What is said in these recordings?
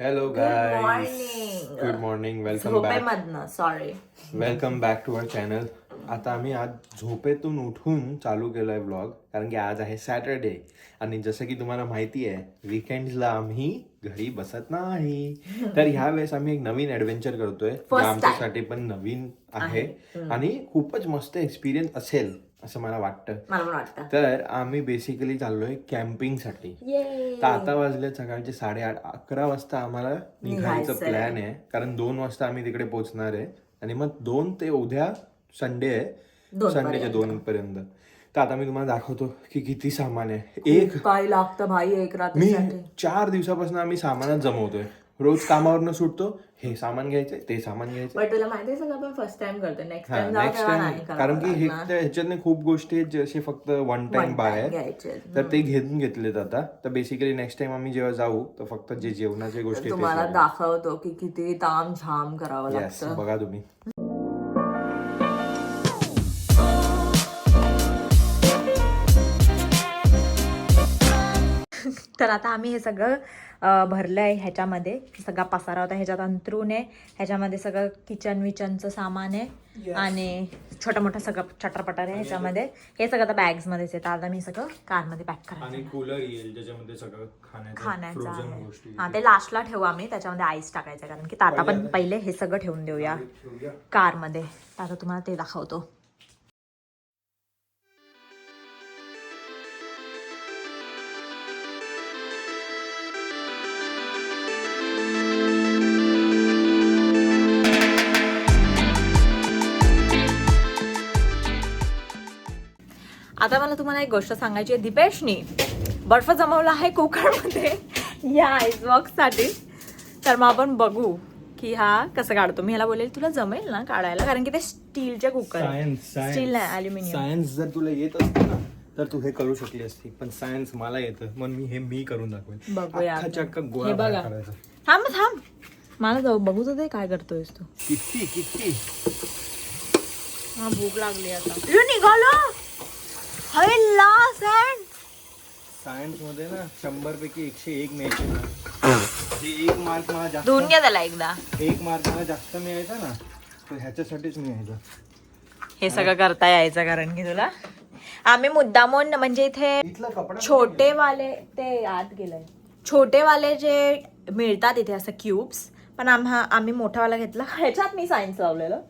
Hello good guys, morning. Good morning. Welcome sorry. Welcome back to our channel. आता आम्ही आज झोपेतून उठून चालू केलोय व्लॉग, कारण की आज आहे सॅटरडे आणि जसं की तुम्हाला माहिती आहे विकेंड्सला आम्ही घरी बसत नाही. तर ह्या वेळेस आम्ही एक नवीन ऍडव्हेंचर करतोय जे आमच्यासाठी पण नवीन आहे आणि खूपच मस्त एक्सपिरियन्स असेल असं मला वाटतं. मला पण वाटतं. तर आम्ही बेसिकली चाललोय कॅम्पिंगसाठी. तर आता वाजले सकाळचे 8:30-11 वाजता आम्हाला निघायचं प्लॅन आहे, कारण 2 वाजता आम्ही तिकडे पोहोचणार आहे आणि मग 2 ते उद्या संडे आहे, संडेच्या 2 पर्यंत. तर आता मी तुम्हाला दाखवतो की किती सामान आहे. एक काय लागतं भाई एक मी रात्रीसाठी. 4 दिवसापासून आम्ही सामानच जमवतोय. रोज कामावरनं सुटतो, हे सामान घ्यायचंय ते सामान घ्यायचं. पण तुला माहिती आहे सगळं आपण फर्स्ट टाइम करतो. नेक्स्ट टाइम नेक्स्ट टाइम, कारण की ह्याच्यातने खूप गोष्टी आहेत जे असे फक्त वन टाइम बाय आहेत, घ्यायचे. तर ते घेऊन घेतलेत आता. तर बेसिकली नेक्स्ट टाइम आम्ही जेव्हा जाऊ तर फक्त जे जेवणाच्या गोष्टी तुम्हाला दाखवतो की किती ताम झाम करावं लागतं. बघा तुम्ही. तर आता आम्ही हे सगळं भरलं आहे ह्याच्यामध्ये. सगळा पसारा होता ह्याच्यात अंथरून आहे. ह्याच्यामध्ये सगळं किचन विचनचं सामान आहे आणि छोटं मोठं सगळं चटरपटर आहे ह्याच्यामध्ये. हे सगळं आता बॅग्समध्येच आहे. तर आता मी सगळं कारमध्ये पॅक करायचं आणि कूलर येईल ज्याच्यामध्ये सगळं खाण्याचं आहे. हा, ते लास्टला ठेवू आम्ही. त्याच्यामध्ये आईस टाकायचं, कारण की आता पण पहिले हे सगळं ठेवून देऊया कारमध्ये. आता तुम्हाला ते दाखवतो. आता मला तुम्हाला एक गोष्ट सांगायची आहे. दीपेशनी बर्फ जमवला आहे कुकरमध्ये या आईसबॉक्ससाठी. तर मग आपण बघू की हा कसं काढतो. मी ह्याला बोलेल तुला जमेल ना काढायला, कारण की ते स्टीलचे कुकर आहे. स्टील नाही, अल्युमिनियम. सायन्स जर तुला येत असतं ना तर तू हे करू शकली असती, पण सायन्स मला येतं म्हणून मी करून दाखवेन. बघूया. गोळा करायचा. थांब थांब, मला जाऊ बघू तर ते काय करतोयस तू. किती हा, भूक लागली आता. निघालो सायन्स मध्ये ना 100 पैकी 101 मिळायचे ना. एक मार्क मला जास्त, धुवून घ्या त्याला एकदा. एक मार्क मला जास्त मिळायचा ना, तर ह्याच्यासाठीच मिळायचं. हे सगळं करता यायचं, कारण की तुला आम्ही मुद्दामून म्हणजे इथे छोटेवाले ते आत गेलंय. छोटेवाले जे मिळतात इथे असं क्यूब्स, पण आम्ही मोठावाला घेतला. ह्याच्यात मी सायन्स लावलेलं,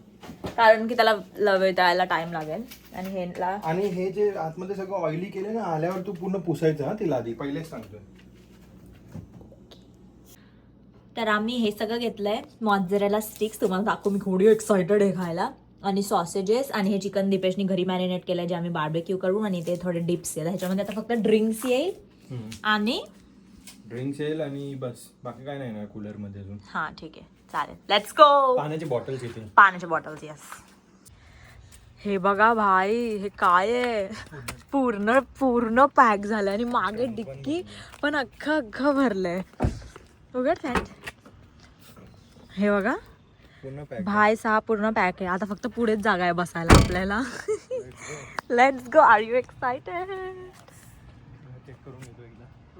कारण की त्याला तळायला टाइम लागेल. आणि हे जे आतमध्ये सगळं ऑइली केले ना, आल्यावर तू पूर्ण पुसायचं. हा, तिला आधी पहिलेच सांगतोय. तर आम्ही हे सगळं घेतलंय. मॉझरेला स्टिक्स तुम्हाला दाखवू, मी थोडी एक्साइटेड आहे खायला. आणि सॉसेजेस, आणि हे चिकन दीपेशनी घरी मॅरिनेट केलंय जे आम्ही बार्बेक्यू करू. आणि ते थोडे डिप्स आहेत ह्याच्यामध्ये. आता फक्त ड्रिंक्स येईल आणि ड्रिंक्स येईल आणि बस, बाकी काय नाही ना कूलर मध्ये अजून. हा ठीक आहे, चालेल. Let's go. पाण्याची बॉटल्स येतील. पाण्याच्या बॉटल्स, यस. हे बघा भाई, हे काय आहे. पूर्ण पूर्ण पॅक झालं आणि मागे डिक्की पण अख्खं भरलंय. उघड फॅट. हे बघा भाई, 6 पूर्ण पॅक आहे. आता फक्त पुढेच जागा आहे बसायला आपल्याला. Let's go. Are you excited?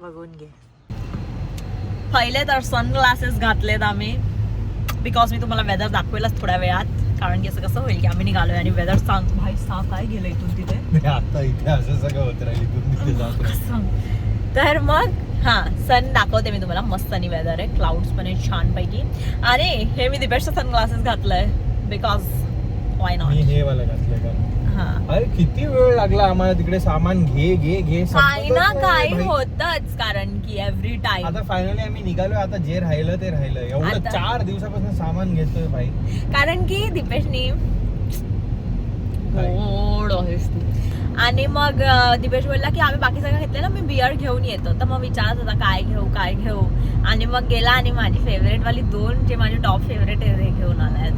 बघून घे. पहिले तर सनग्लासेस घातलेत आम्ही, बिकॉज मी तुम्हाला वेदर दाखवेलच थोड्या वेळात, कारण की असं कसं होईल की आम्ही निघालोय आणि वेदर सांग. भाई काय गेलं इथून तिथे. आता इथे असं सगळं होत राहिली. तर मग हा, सन दाखवते मी तुम्हाला. मस्त सनी वेदर आहे, क्लाउड्स पण आहे छान पैकी. आणि हे मी दीपेशचा सनग्लासेस घातलंय बिकॉज वाय नॉट. हे वाला घातलंय का? अरे किती वेळ लागला आम्हाला तिकडे सामान घे काही ना काही होतच, कारण की एव्हरी टाइम. आता फायनली आम्ही निघालोय. आता जे राहिलं ते राहिलं. एवढं 4 दिवसापासून सामान घेतोय भाई. कारण की दीपेशनी गोड आहेस तू. आणि मग दीपेश बोलला की आम्ही बाकी सगळं घेतलं ना, मी बियर घेऊन येतो. तर मग विचारत होता काय घेऊ. आणि मग गेला आणि माझी फेवरेट वाली 2 जे माझे टॉप फेवरेट आहे ते घेऊन आलाय.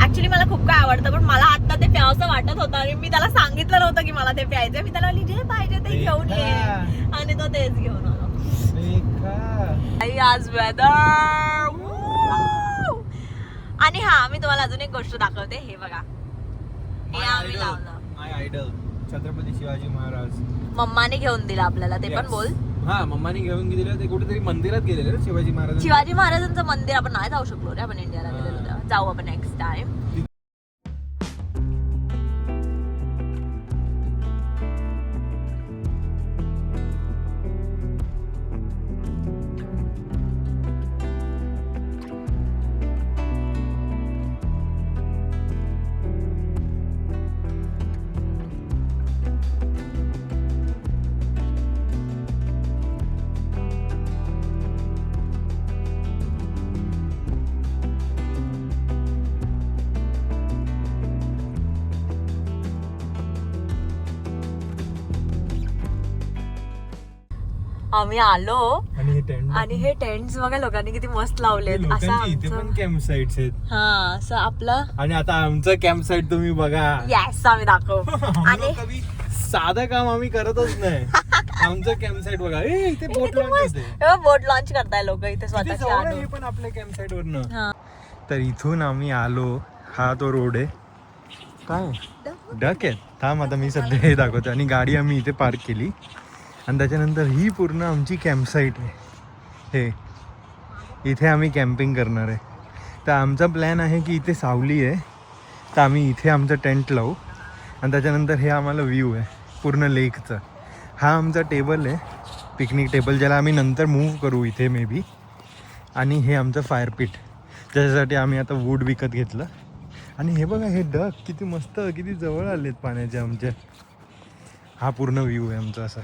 ऍक्च्युली मला खूप काय आवडतं, पण मला आता ते प्यावंसं वाटत होतं आणि मी त्याला सांगितलं नव्हतं की मला ते प्यायचं. मी त्याला जे पाहिजे ते घेऊन ये, आणि तो तेच घेऊन आला. आज वेदर. आणि हा, मी तुम्हाला अजून एक गोष्ट दाखवते. हे बघा, हे आम्ही लावलं. माय आयडल छत्रपती शिवाजी महाराज. मम्माने घेऊन दिला आपल्याला. ते पण बोल. हा मम्मानी घेऊन गेलेलं ते कुठेतरी मंदिरात गेलेलं ना शिवाजी महाराज. शिवाजी महाराजांचं मंदिर आपण नाही जाऊ शकलो रे आपण इंडियाला गेलेलो तेव्हा. जाऊ आपण नेक्स्ट टाइम. आम्ही आलो आणि हे टेंट आणि हे टेंट्स बघा लोकांनी किती मस्त लावलेत. असं लोकांची इथे आमचं पण कॅम्प साईट्स आहेत. हा असं आपलं आणि आता आमचं कॅम्प साईट तुम्ही बघा. यस आम्ही दाखव. आणि कधी साधं काम आम्ही करतच नाही. आमचं कॅम्प साईट बघा. इथे बोट लॉन्च होते. बोट लॉन्च करताय लोक इथे इथे स्वतःची जवळ आहे आणून. हे पण आपल्या कॅम्प साईट वरनं. हा. तर इथून आम्ही आलो. हा तो रोड आहे. काय डक आहे. थांब आता मी सध्या हे दाखवतो. आणि गाडी आम्ही इथे पार्क केली आणि त्याच्यानंतर ही पूर्ण आमची कॅम्प साईट आहे. हे इथे आम्ही कॅम्पिंग करणार आहे. तर आमचा प्लॅन आहे की इथे सावली आहे तर आम्ही इथे आमचं टेंट लावू आणि त्याच्यानंतर हे आम्हाला व्ह्यू आहे पूर्ण लेकचं. हा आमचा टेबल आहे पिकनिक टेबल ज्याला आम्ही नंतर मूव्ह करू इथे मे बी. आणि हे आमचं फायर पीट ज्याच्यासाठी आम्ही आता वूड विकत घेतलं. आणि हे बघा हे डक किती मस्त किती जवळ आलेत पाण्याचे आमच्या. हा पूर्ण व्ह्यू आहे आमचा असा.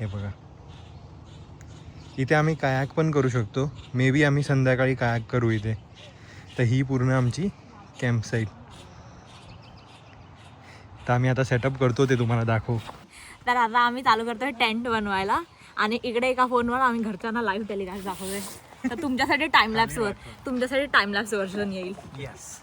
हे बघा इथे आम्ही कायाक पण करू शकतो. मे बी आम्ही संध्याकाळी कायाक करू इथे. तर ही पूर्ण आमची कॅम्प साईट. तर आम्ही आता सेटअप करतो ते तुम्हाला दाखवू. तर आता आम्ही चालू करतोय टेंट बनवायला आणि इकडे एका फोनवर आम्ही घरच्यांना लाईव्ह टेलिकास्ट दाखवतोय. तर तुमच्यासाठी टाइमलॅप्स वर्जन येईल. येस.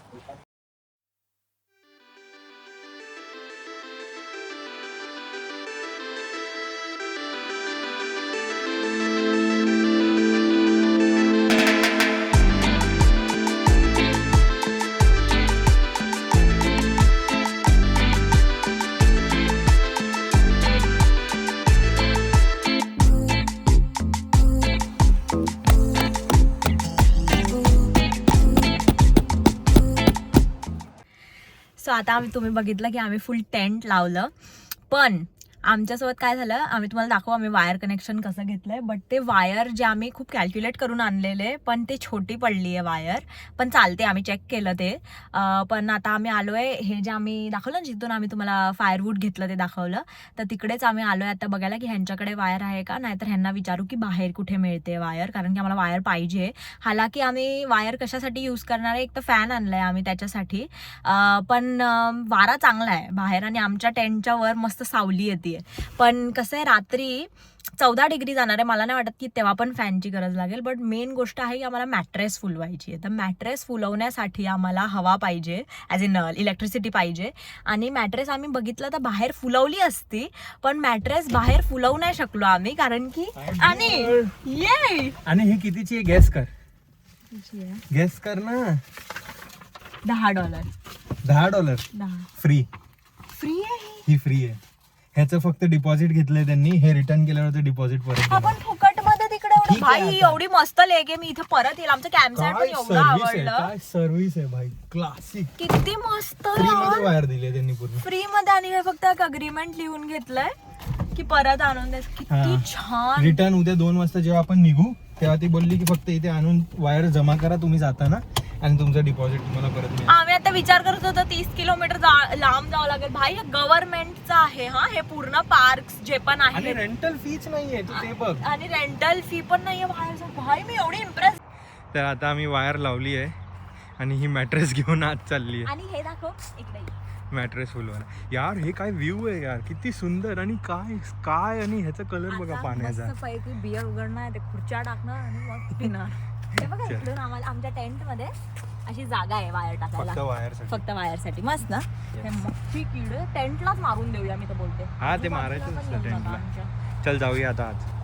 सो आता तुम्ही बघितलं की आम्ही फुल टेंट लावलं. पण आमच्यासोबत काय झालं आम्ही तुम्हाला दाखवू आम्ही वायर कनेक्शन कसं घेतलंय. बट ते वायर जे आम्ही खूप कॅल्क्युलेट करून आणलेले पण ते छोटी पडली आहे वायर. पण चालते आम्ही चेक केलं ते. पण आता आम्ही आलोय हे जे आम्ही दाखवलं ना जिथून आम्ही तुम्हाला फायरवूड घेतलं ते दाखवलं. तर तिकडेच आम्ही आलोय आता बघायला की ह्यांच्याकडे वायर आहे का. नाहीतर ह्यांना विचारू की बाहेर कुठे मिळते वायर. कारण की आम्हाला वायर पाहिजे. हालाकी आम्ही वायर कशासाठी यूज करणार आहे एक तर फॅन आणलाय आम्ही त्याच्यासाठी. पण वारा चांगला आहे बाहेर आणि आमच्या टेंटच्या वर मस्त सावली येते. पण कसं आहे रात्री 14 डिग्री जाणार आहे. मला नाही वाटत की तेव्हा पण फॅनची गरज लागेल. बट मेन गोष्ट आहे की आम्हाला मॅट्रेस फुलवायची आहे. तर मॅट्रेस फुलवण्यासाठी आम्हाला हवा पाहिजे ॲज इन इलेक्ट्रिसिटी पाहिजे. आणि मॅट्रेस आम्ही बघितलं तर बाहेर फुलवली असती पण मॅट्रेस बाहेर फुलवू नाही शकलो आम्ही कारण की आणि ही कितीची आहे गॅस कर. गॅस कर ना. $10. $10 फ्री. फ्री आहे ही फ्री आहे. ह्याचं फक्त डिपॉझिट घेतलंय त्यांनी. हे रिटर्न केल्यावर डिपॉझिट परत आपण फुकट मध्ये तिकडे ठीक आहे भाई आता. एवढी मस्त लेक आहे. मी इथे परत येईल. आमचं कॅम्पसाईट पण एवढं आवडलं. काय सर्व्हिस आहे भाई क्लासिक. किती मस्त फ्री मध्ये वायर दिले त्यांनी पूर्ण फ्री मध्ये. आणि हे फक्त एक अग्रीमेंट लिहून घेतलंय की परत आणून द्या. किती छान. रिटर्न उद्या 2 वाजता जेव्हा आपण निघू तेव्हा ती बोलली की फक्त इथे आणून वायर जमा करा तुम्ही जाताना आणि तुमचं डिपॉझिट तुम्हाला परत मिळेल. आम्ही आता विचार करत होतो 30 किलोमीटर लांब जावं लागेल. भाई हे गव्हर्नमेंटचं आहे. हा हे पूर्ण पार्क जे पण आणि आहे रेंटल फीच नाहीये तू ते बघ. आणि रेंटल फी पण नाहीये बाहेरचं. भाई मी एवढी इम्प्रेस. तर आता आम्ही वायर लावली आहे आणि ही मॅट्रेस घेऊन आज चालली आहे. आणि हे दाखव इकडे मॅट्रेस फुलवायला. यार हे काय व्ह्यू आहे यार किती सुंदर. आणि काय काय आणि ह्याचा कलर बघा पाण्याचा. पैकी बियर उघडणार ते खुर्च्या टाकणार आणि मग पिणार. हे बघा इकडून आम्हाला आमच्या टेंट मध्ये अशी जागा आहे वायर टाकायला. फक्त वायरसाठी मस्त ना. हे मोठी कीड टेंटलाच मारून देऊया मी तर बोलते. हा ते मारायचं असतं टेंटला. चल जाऊया आता आज.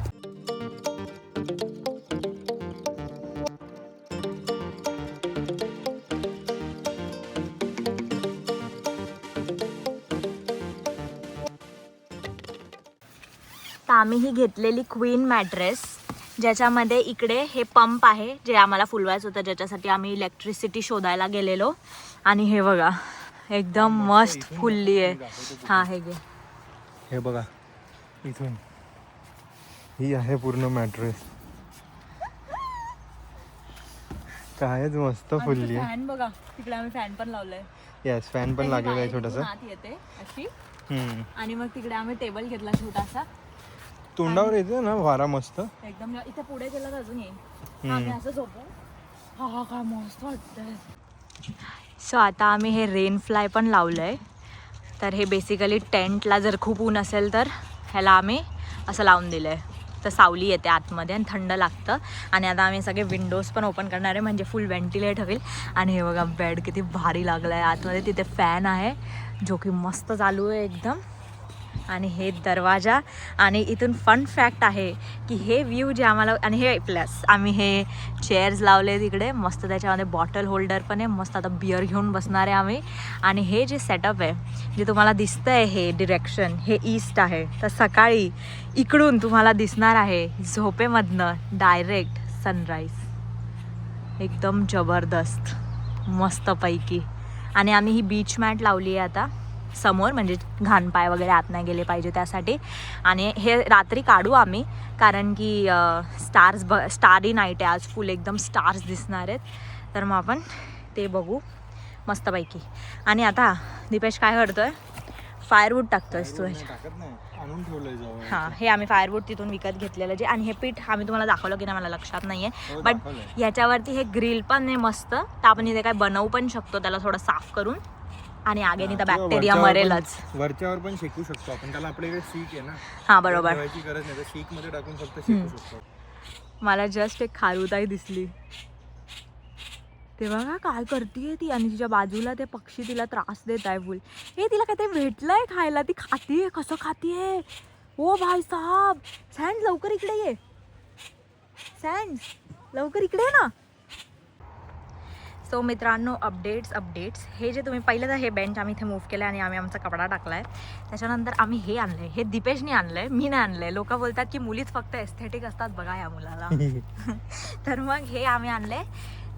आम्ही ही घेतलेली क्वीन मॅट्रेस, ज्याच्यामध्ये इकडे हे पंप आहे जे आम्हाला फुलवायचं होतं, ज्याच्यासाठी आम्ही इलेक्ट्रिसिटी शोधायला गेलेलो. आणि हे बघा एकदम मस्त फुलली आहे. हा हे घे. हे बघा इथून ही आहे पूर्ण मॅट्रेस. कायच मस्त फुलली आहे. फॅन बघा तिकडे आम्ही फॅन पण लावलाय. येस फॅन पण लागलेला आहे छोटासा. आत येते अशी. आणि मग तिकडे आम्ही टेबल घेतला छोटासा. तोंडावर येते ना वारा मस्त एकदम. इथे पुढे गेला तर अजून येईल. आम्ही असं झोपू. हा काय मस्त वाटतंय. सो आता आम्ही हे रेन फ्लाय पण लावलंय. तर हे बेसिकली टेंटला जर खूप ऊन असेल तर ह्याला आम्ही असं लावून दिलंय, तर सावली येते आतमध्ये आणि थंड लागतं. आणि आता आम्ही सगळे विंडोज पण ओपन करणार आहे म्हणजे फुल व्हेंटिलेट होईल. आणि हे बघा बेड किती भारी लागलं आहे आतमध्ये. तिथे फॅन आहे जो की मस्त चालू आहे एकदम. आणि हे दरवाजा. आणि इथून फन फॅक्ट आहे की हे व्ह्यू जे आम्हाला, आणि हे प्लस आम्ही हे चेअर्स लावले तिकडे मस्त, त्याच्यामध्ये बॉटल होल्डर पण आहे मस्त. आता बिअर घेऊन बसणार आहे आम्ही. आणि हे जे सेटअप आहे जे तुम्हाला दिसतं आहे, हे डिरेक्शन हे ईस्ट आहे. तर सकाळी इकडून तुम्हाला दिसणार आहे झोपेमधनं डायरेक्ट सनराईज. एकदम जबरदस्त मस्तपैकी. आणि आम्ही ही बीच मॅट लावली आहे आता समोर, म्हणजे घाण पाय वगैरे आत नाही गेले पाहिजे त्यासाठी. आणि हे रात्री काढू आम्ही कारण की स्टारी नाईट आहे आज. फुल एकदम स्टार्स दिसणार आहेत. तर मग आपण ते बघू मस्तपैकी. आणि आता दीपेश काय करतोय? फायरवूड टाकतोयस तू? आणून ठेवलंय जवळ. हां, हे आम्ही फायरवूड तिथून विकत घेतलेलं जे. आणि हे पीठ आम्ही तुम्हाला दाखवलं की नाही मला लक्षात नाही आहे. बट याच्यावरती हे ग्रिल पण आहे मस्त. तर आपण इथे काय बनवू पण शकतो त्याला थोडं साफ करून. आणि आगेनी तर बॅक्टेरिया मरेलच. वरच्यावर पण शेकू शकतो आपण. त्याला आपल्याकडे शीक आहे ना. हां बरोबर. ठेवायची गरज नाही, तर शीक मध्ये टाकून फक्त शेकू शकतो. मला जस्ट एक खारुताई दिसली. ते बघा काय करतीये ती. आणि तिच्या बाजूला ते पक्षी तिला त्रास देत आहे फुल. हे तिला काहीतरी भेटलंय खायला. ती खातीये. कसं खातीये? ओ भाई साहब, सँड लवकर इकडे ये. सँड लवकर इकडे ये ना. सो मित्रांनो, अपडेट्स हे जे तुम्ही पहिलं तर हे बेंच आम्ही इथे मूव्ह केलं आणि आम्ही आमचा कपडा टाकला आहे. त्याच्यानंतर आम्ही हे आणलं आहे. हे दीपेशने आणलं आहे, मी नाही आणलं आहे. लोक बोलतात की मुलीच फक्त एस्थेटिक असतात बघा या मुलाला. तर मग हे आम्ही आणले.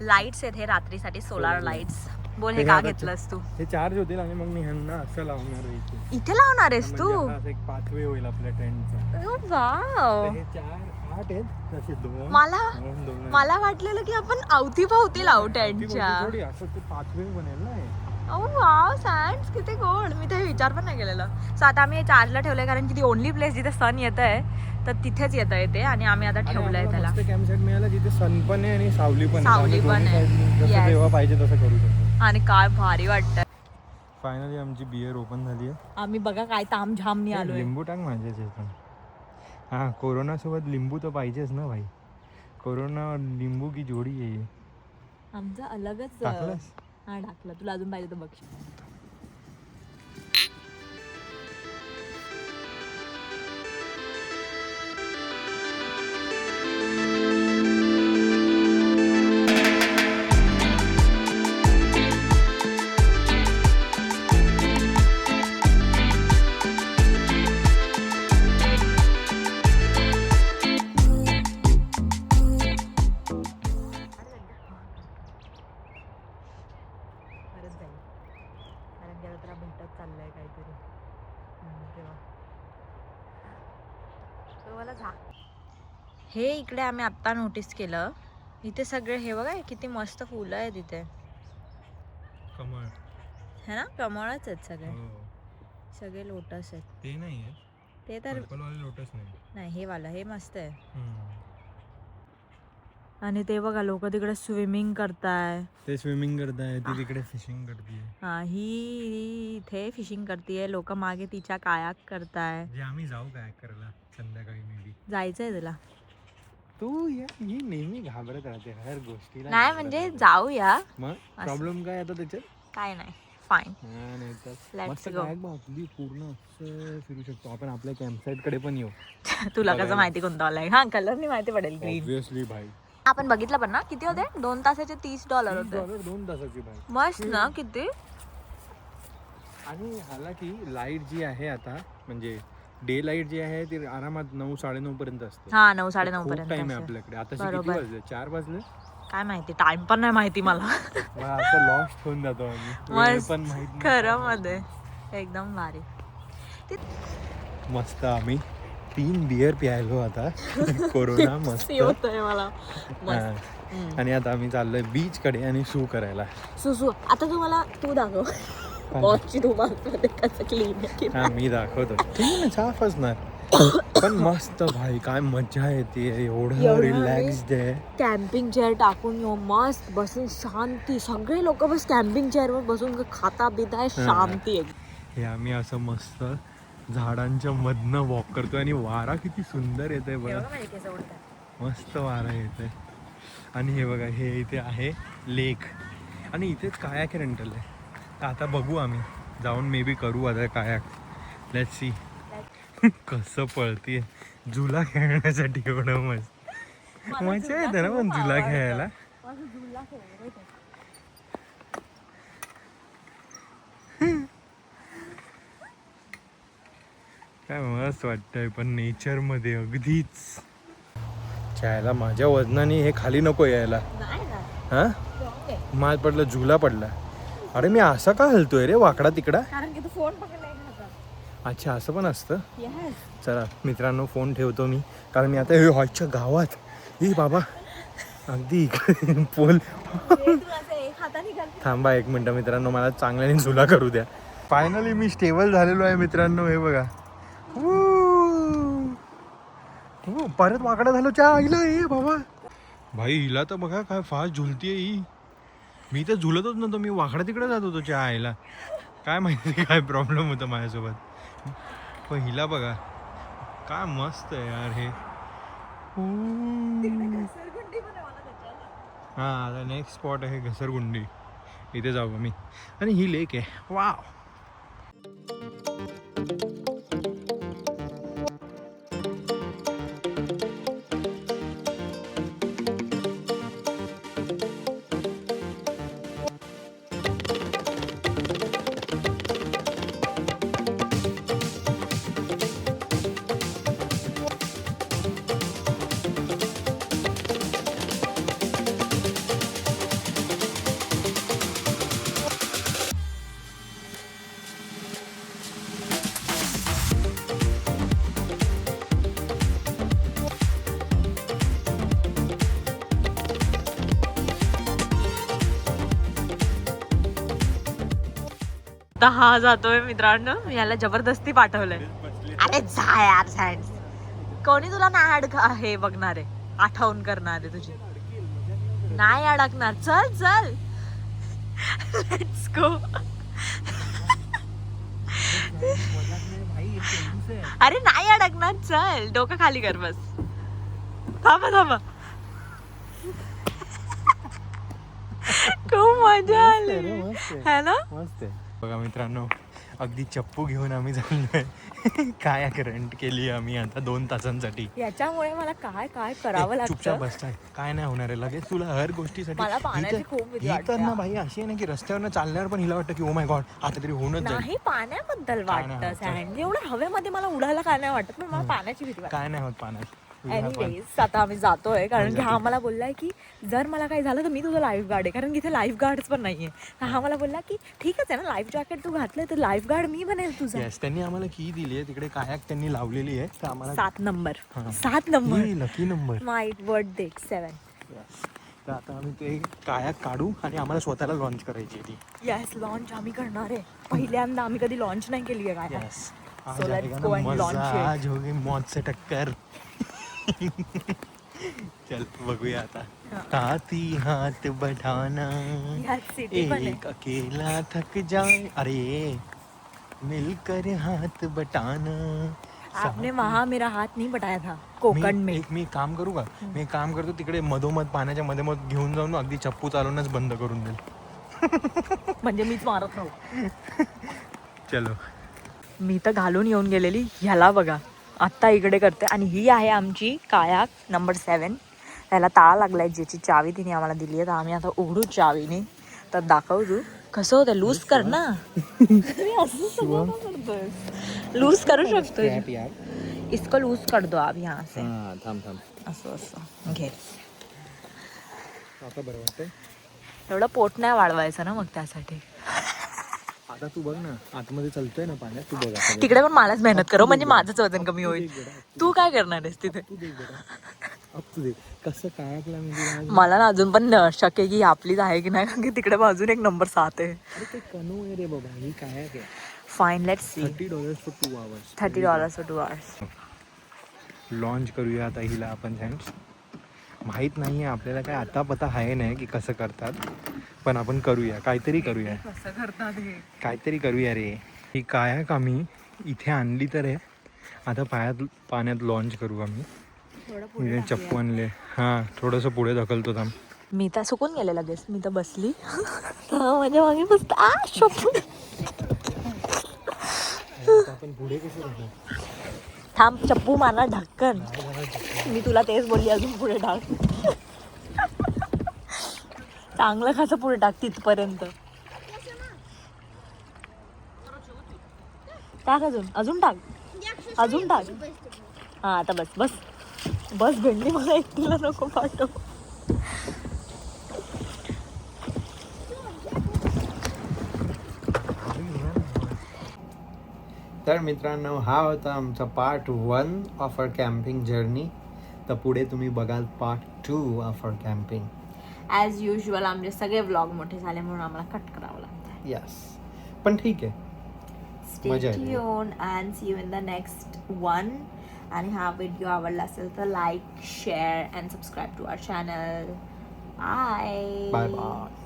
लाईट्स आहेत हे रात्रीसाठी, सोलार लाईट्स. बोल हे का घेतलंस तू? हे चार्ज होतील आणि मग मी ह्यांना असं लावणार आहे. इथे लावणार आहेस तू? एक पाथवे होईल आपल्या टेंटचा. वाव. हे 4-8 आहेत तसे 2. मला वाटलेलं की आपण अवतीभवती लावू टेंटच्या. असं ते पाथवे बनेल ना. ओ वाव, सँड्स किती गोड. मी ते विचार पण नाही केलेला. सो आता आम्ही हे चार्जला ठेवलंय कारण की ती ओनली प्लेस जिथे सन येत आहे तर तिथेच येत आहे ते. आणि आम्ही आता ठेवलंय त्याला. कॅम्प साईट मिळाला जिथे सन पण आहे आणि सावली पण आहे. जसं जेव्हा पाहिजे तसं करू शकतो. आणि काय भारी वाटतं. फायनली आमची बियर ओपन झाली आहे. आम्ही बघा काय तामझामनी आलोय. लिंबू टाक माझ्याच पण. हा, कोरोना सोबत लिंबू तर पाहिजेच ना भाई. कोरोना लिंबू की जोडी आहे. आमचा अलगच. टाकलंस? हा टाकलं. तुला अजून पाहिजे तर बघ. भेटत चाललंय काहीतरी तेव्हा. हे इकडे आम्ही आत्ता नोटीस केलं. इथे सगळे हे बघा किती मस्त फुलं आहेत इथे. कमळ है ना, कमळच आहेत सगळे. सगळे लोटस आहेत. ते नाही आहे ते तर लोटस नाही. हे वाला हे मस्त आहे. आणि ते बघा लोक तिकडे स्विमिंग करताय. ते स्विमिंग करताय, ती तिकडे फिशिंग करतीये. हा, ही इथे फिशिंग करतीये. लोक मागे तिच्या कायाक करताय. जे आम्ही जाऊ काय करायला संध्याकाळी मे बी. जायचंय तुला? तू ही नेहमी घाबरत राहते हर गोष्टीला. नाही म्हणजे जाऊया. मग प्रॉब्लेम काय आता त्याच्यात? काय नाही, फाईन. Let's go. आपली पूर्ण असं फिरू शकतो आपण. आपल्या कॅम्पसाइट कडे पण येऊ. तुला कसं माहिती कोणता आलाय? हा, कलर नाही माहिती पडेल. ग्रीन. ऑब्वियसली भाई. आपण बघितलं पण ना किती होते? 2 तासाचे $30 होते. 2 तासाची भाई. मस्त ना किती. आणि हाला की लाईट जी आहे आता म्हणजे डे लाईट जी आहे ती आरामात 9-9:30 पर्यंत असते. हा 9-9:30 पर्यंत टाइम आहे असेल. आपल्याकडे. आता किती बरोबर. वाजले? 4 वाजले. काय माहिती, टाइम पण नाही माहिती मला. मग असं लॉस्ट होऊन जातो आम्ही. वेळ मस्त पण माहित नाही. खरं मध्ये एकदम भारी. मस्त आम्ही 3 बियर प्यायलो आता. कोरोना मस्त. होतंय मला. हा. आणि आता आम्ही चाललोय बीच कडे आणि शू करायला. सुसू आता तुम्हाला तू दाखव वॉचची धुमामध्ये कसं क्लीन आहे. हा मी दाखवतो. ठीक आहे, साफ असणार. पण मस्त भाई, काय मजा येते. एवढं रिलॅक्स आहे. कॅम्पिंग चेअर टाकून येऊ मस्त बसून शांती. सगळे लोक बस कॅम्पिंग चेअर वर बसून खाता पिता शांती आहे. हे आम्ही असं मस्त झाडांच्या मधनं वॉक करतोय आणि वारा किती सुंदर येत आहे बघा. मस्त वारा येत आहे. आणि हे बघा, हे इथे आहे लेक आणि इथेच कायाक रेंटल आहे. तर आता बघू आम्ही जाऊन मे बी करू आता कायाक. Let's see. कसं पळतीये झुला खेळण्यासाठी. एवढं मस्त मजा येते ना पण झुला खेळायला. काय मस्त वाटतंय पण नेचर मध्ये अगदीच. खेळायला माझ्या वजनाने हे खाली नको यायला. हा मात पडलं, झुला पडला. अरे मी असा का हलतोय रे वाकडा तिकडा? कारण की तू फोन पकडलाय. अच्छा असं पण असतं. चला मित्रांनो, फोन ठेवतो मी कारण मी आता हे हॉलच्या गावात. ए बाबा अगदी पोल. थांबा 1 मिनिट मित्रांनो, मला चांगल्याने झुला करू द्या. फायनली मी स्टेबल झालेलो आहे मित्रांनो. हे बघा परत वाकडा झालो च्या आईला. ए बाबा भाई हिला तर बघा काय फास्ट झुलतीये ही. मी तर झुलतच नव्हतो, मी वाकडा तिकडे जात होतो च्या आईला. काय माहिती काय प्रॉब्लेम होता माझ्यासोबत. पण हिला बघा काय मस्त आहे यार हे. हा आता नेक्स्ट स्पॉट आहे घसरगुंडी. इथे जाऊ आम्ही आणि ही लेक आहे. वाव. हा जातोय मित्रांनो, मी याला जबरदस्ती पाठवलंय. अरे जा यार सँड. कोणी तुला नाही हे बघणार आहे, आठवण करणार आहे तुझी. नाही अडकणार. चल चल लेट्स गो. अरे नाही अडकणार. चल डोकं खाली कर बस. थांबा थांबा. खूप मजा आली है ना. मस्त आहे बघा मित्रांनो, अगदी चप्पू घेऊन आम्ही चाललोय. काय रेंट केली आम्ही आता 2 तासांसाठी. याच्यामुळे मला काय काय करावं चुपचाप लागतं. बसताय काय नाही होणार आहे. लगेच तुला हर गोष्टीसाठी. मला पाण्याची खूप भीती ही वाटते. तर ना भाई अशी आहे ना की रस्त्यावर चालल्यावर पण हिला वाटतं की ओ माय गॉड आता तरी होऊनच जाईल. नाही पाण्याबद्दल काय नाही वाटतं होत. सँड. एवढं हवेमध्ये मला उडायला काय नाही वाटत, पण मला पाण्याची भीती वाटते. काय नाही होत पाण्यात. एनिवेज आता आम्ही जातोय कारण की हा मला बोललाय की जर मला काही झालं तर मी तुझा लाईफ गार्ड आहे. कारण की इथे लाईफ गार्ड पण नाहीये. तर हा मला बोलला की ठीकच आहे ना, लाईफ जॅकेट तू घातलंय तर लाईफ गार्ड मी बनेल तुझा. येस, त्यांनी आम्हाला की दिली आहे तिकडे कायाक त्यांनी लावलेली आहे. तर आम्हाला 7 नंबर हा. 7 नंबर लकी नंबर. माय बर्थडे 7. तर आता आम्ही ते कायाक काढू आणि आम्हाला स्वतःला लॉन्च करायची आहे ती. येस लॉन्च आम्ही करणार आहे. पहिल्यांदा आम्ही कधी लॉन्च नाही केली आहे काय. Yes So let's go and launch it. आज होगी मौत से टक्कर. चल बघूया आता. हाथी हाथ बढ़ाना ह्यात सिटी पण आहे. एक अकेला थक जाए. अरे मिलकर हाथ बटाना. आपने वहाँ मेरा हाथ नहीं बटाया था कोकण में. मी काम करू का. मी काम करतो तिकडे मधोमध पाण्याच्या मध्ये मध घेऊन जाऊन अगदी चप्पू चालवणच बंद करून देईल. म्हणजे मीच मारत राहू. चलो. मी तर घालून येऊन गेलेली. ह्याला बघा आत्ता इकडे करते. आणि ही आहे आमची कायाक नंबर 7. त्याला ताळा लागलाय ज्याची चावी तिने आम्हाला दिली आहे. तर आम्ही आता उघडू चावीने. तर दाखव तू कसं होतं. लूज कर ना. असं सगळं करतोय. लूज करू शकतो Strap यार. इसको लूज कर दो आप यहाँ से हा थांब थांब. असं असं घे आता बरं वाटतंय. एवढं पोट नाही वाढवायचं ना मग त्यासाठी आता तू बघ ना आतमध्ये चालतोय ना पाण्यात तू बघ आता. तिकडे पण मलाच मेहनत करो म्हणजे माझंच वजन कमी होईल तू काय करणार आहेस तिथे तू देख बेटा. अब तू देख कसं कायाकला म्हणजे मला ना अजून पण शक आहे की ही आपलीच आहे की नाही कारण की तिकडे अजून एक नंबर 7 आहे अरे ते कनो आहे रे बाबा ही कायाक आहे. Fine let's see $30 for 2 hours. $30 for 2 hours launch करूया आता हिला आपण फ्रेंड्स. माहीत नाही आहे आपल्याला काय आता पता आहे नाही की कसं करतात पण आपण करूया काहीतरी करूया. कसं करतात हे काहीतरी करूया रे. ही कायाक आम्ही इथे आणली तर आहे आता पाण्यात लॉन्च करू आम्ही. इथे चप्पू आणले. हां थोडंसं पुढे ढकलतो थांब. मी तर सुकून गेले लगेच मी तर बसली म्हणजे मागे बसत आ शप्पू आपण पुढे कसे राहू. थांब चप्पू मारणार ढक्कन मी तुला तेच बोलली अजून पुढे टाक चांगलं खासं पुढे टाक तिथपर्यंत टाक अजून टाक हा आता बस भेंडी मला एकटीला नको पाठव तर मित्रांनो हा होता आमचा part 1 of our camping journey. तर पुढे तुम्ही बघाल part 2 of our camping. As usual आमचे सगळे व्लॉग मोठे झाले म्हणून आम्हाला कट करावं लागतं यस पण ठीक आहे. Stay मजा येते. tuned and see you in the next one. आणि हा व्हिडिओ आवडला असेल तर like share and subscribe to our channel. Bye bye bye.